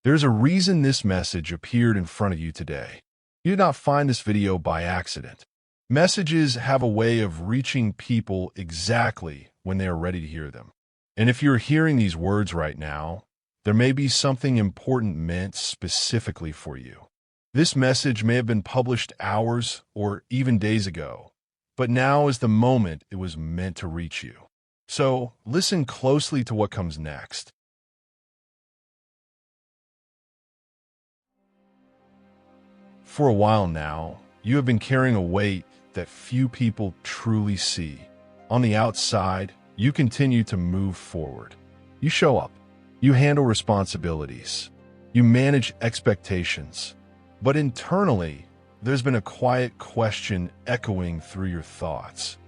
There's a reason this message appeared in front of you today. You did not find this video by accident. Messages have a way of reaching people exactly when they are ready to hear them. And if you're hearing these words right now, there may be something important meant specifically for you. This message may have been published hours or even days ago, but now is the moment it was meant to reach you. So listen closely to what comes next. For a while now, you have been carrying a weight that few people truly see. On the outside, you continue to move forward. You show up. You handle responsibilities. You manage expectations. But internally, there's been a quiet question echoing through your thoughts.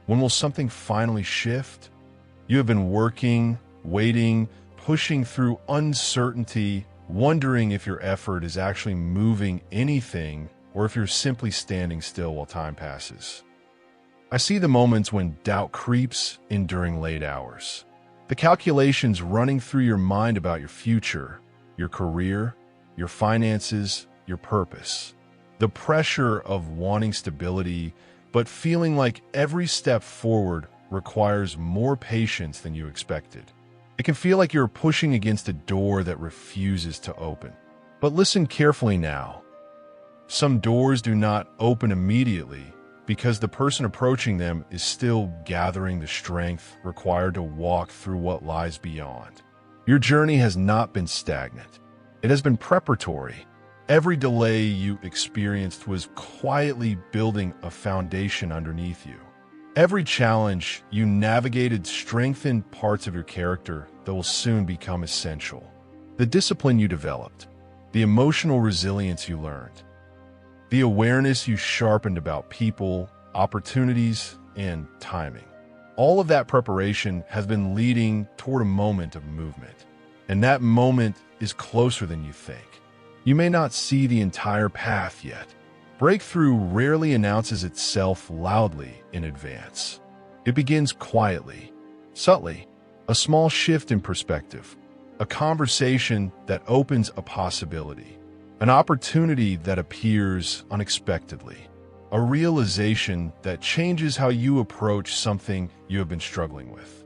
When will something finally shift? You have been working, waiting, pushing through uncertainty, wondering if your effort is actually moving anything or if you're simply standing still while time passes. I see the moments when doubt creeps in during late hours. The calculations running through your mind about your future, your career, your finances, your purpose. The pressure of wanting stability, but feeling like every step forward requires more patience than you expected. It can feel like you're pushing against a door that refuses to open. But listen carefully now. Some doors do not open immediately because the person approaching them is still gathering the strength required to walk through what lies beyond. Your journey has not been stagnant. It has been preparatory. Every delay you experienced was quietly building a foundation underneath you. Every challenge you navigated strengthened parts of your character that will soon become essential. The discipline you developed, the emotional resilience you learned, the awareness you sharpened about people, opportunities, and timing. All of that preparation has been leading toward a moment of movement. And that moment is closer than you think. You may not see the entire path yet. Breakthrough rarely announces itself loudly in advance. It begins quietly, subtly, a small shift in perspective, a conversation that opens a possibility, an opportunity that appears unexpectedly, a realization that changes how you approach something you have been struggling with.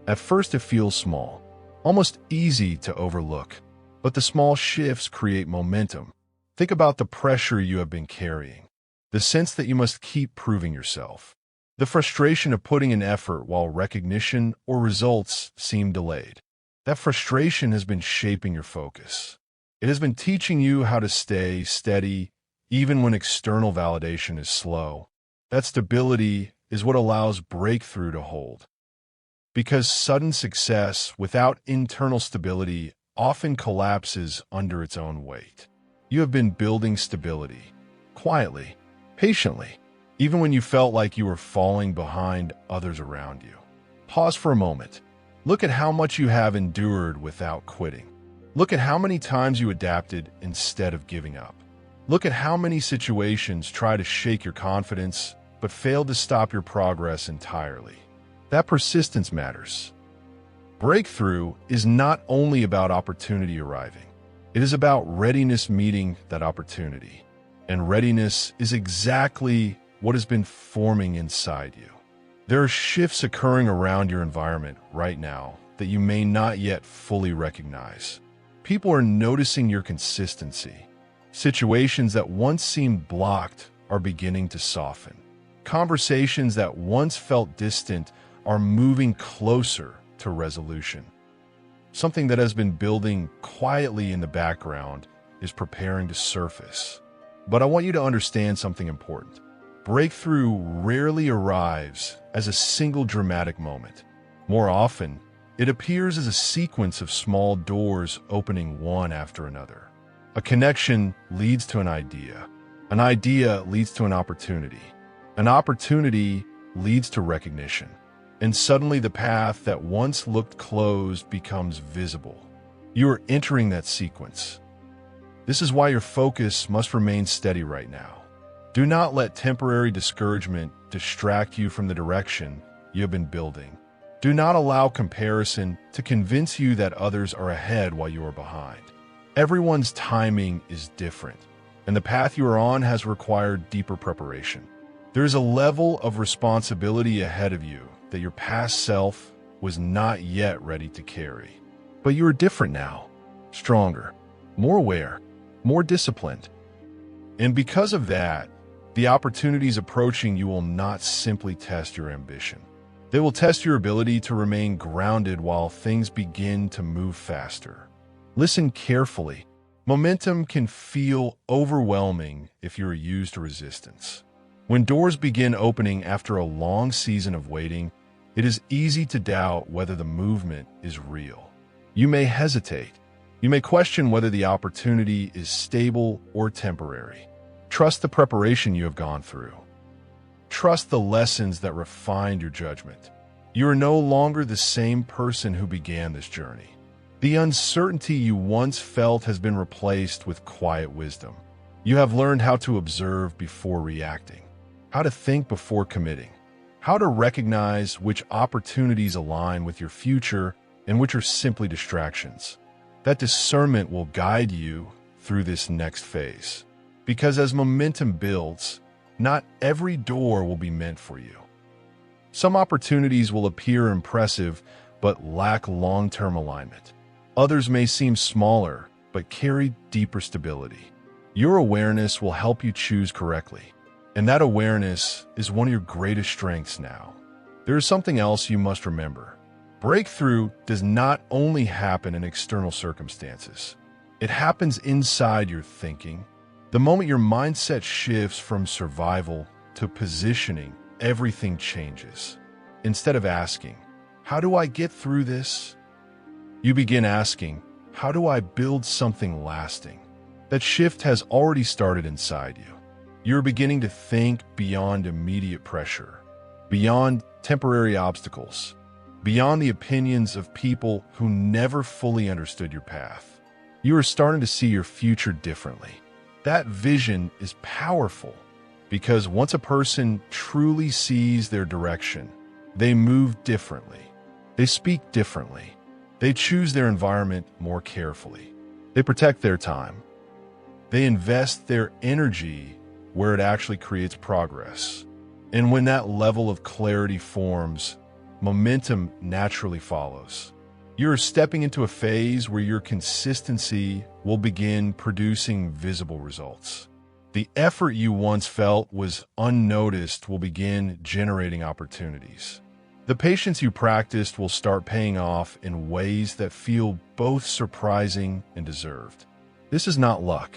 At first it feels small, almost easy to overlook, but the small shifts create momentum. Think about the pressure you have been carrying, the sense that you must keep proving yourself, the frustration of putting in effort while recognition or results seem delayed. That frustration has been shaping your focus. It has been teaching you how to stay steady even when external validation is slow. That stability is what allows breakthrough to hold. Because sudden success without internal stability often collapses under its own weight. You have been building stability, quietly, patiently, even when you felt like you were falling behind others around you. Pause for a moment. Look at how much you have endured without quitting. Look at how many times you adapted instead of giving up. Look at how many situations try to shake your confidence, but failed to stop your progress entirely. That persistence matters. Breakthrough is not only about opportunity arriving. It is about readiness meeting that opportunity. And readiness is exactly what has been forming inside you. There are shifts occurring around your environment right now that you may not yet fully recognize. People are noticing your consistency. Situations that once seemed blocked are beginning to soften. Conversations that once felt distant are moving closer to resolution. Something that has been building quietly in the background is preparing to surface. But I want you to understand something important. Breakthrough rarely arrives as a single dramatic moment. More often, it appears as a sequence of small doors opening one after another. A connection leads to an idea leads to an opportunity leads to recognition. And suddenly the path that once looked closed becomes visible. You are entering that sequence. This is why your focus must remain steady right now. Do not let temporary discouragement distract you from the direction you have been building. Do not allow comparison to convince you that others are ahead while you are behind. Everyone's timing is different, and the path you are on has required deeper preparation. There is a level of responsibility ahead of you that your past self was not yet ready to carry. But you are different now, stronger, more aware, more disciplined. And because of that, the opportunities approaching you will not simply test your ambition. They will test your ability to remain grounded while things begin to move faster. Listen carefully. Momentum can feel overwhelming if you are used to resistance. When doors begin opening after a long season of waiting, it is easy to doubt whether the movement is real. You may hesitate. You may question whether the opportunity is stable or temporary. Trust the preparation you have gone through. Trust the lessons that refined your judgment. You are no longer the same person who began this journey. The uncertainty you once felt has been replaced with quiet wisdom. You have learned how to observe before reacting, how to think before committing, how to recognize which opportunities align with your future and which are simply distractions. That discernment will guide you through this next phase. Because as momentum builds, not every door will be meant for you. Some opportunities will appear impressive but lack long-term alignment. Others may seem smaller but carry deeper stability. Your awareness will help you choose correctly, and that awareness is one of your greatest strengths now. There is something else you must remember. Breakthrough does not only happen in external circumstances. It happens inside your thinking. The moment your mindset shifts from survival to positioning, everything changes. Instead of asking, "How do I get through this?" you begin asking, "How do I build something lasting?" That shift has already started inside you. You're beginning to think beyond immediate pressure, beyond temporary obstacles, beyond the opinions of people who never fully understood your path. You are starting to see your future differently. That vision is powerful because once a person truly sees their direction, they move differently. They speak differently. They choose their environment more carefully. They protect their time. They invest their energy where it actually creates progress. And when that level of clarity forms, momentum naturally follows. You're stepping into a phase where your consistency will begin producing visible results. The effort you once felt was unnoticed will begin generating opportunities. The patience you practiced will start paying off in ways that feel both surprising and deserved. This is not luck.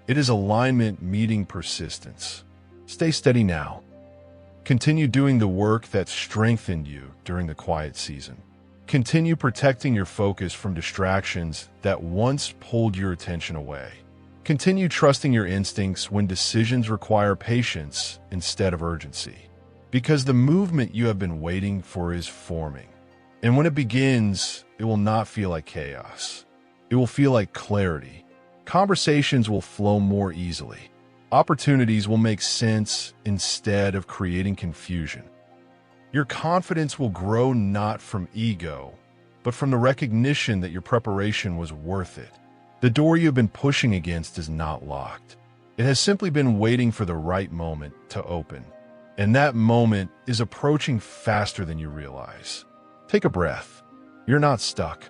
It is alignment meeting persistence. Stay steady now. Continue doing the work that strengthened you during the quiet season. Continue protecting your focus from distractions that once pulled your attention away. Continue trusting your instincts when decisions require patience instead of urgency. Because the movement you have been waiting for is forming. And when it begins, it will not feel like chaos. It will feel like clarity. Conversations will flow more easily. Opportunities will make sense instead of creating confusion. Your confidence will grow not from ego, but from the recognition that your preparation was worth it. The door you've been pushing against is not locked. It has simply been waiting for the right moment to open. And that moment is approaching faster than you realize. Take a breath. You're not stuck.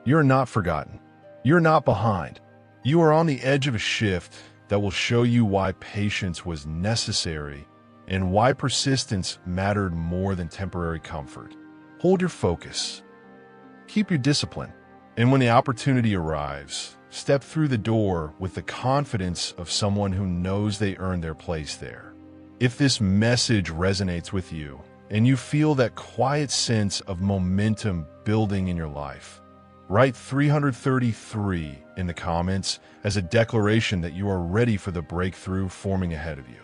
You're not forgotten. You're not behind. You are on the edge of a shift that will show you why patience was necessary and why persistence mattered more than temporary comfort. Hold your focus. Keep your discipline. And when the opportunity arrives, step through the door with the confidence of someone who knows they earned their place there. If this message resonates with you and you feel that quiet sense of momentum building in your life, write 333 in the comments as a declaration that you are ready for the breakthrough forming ahead of you.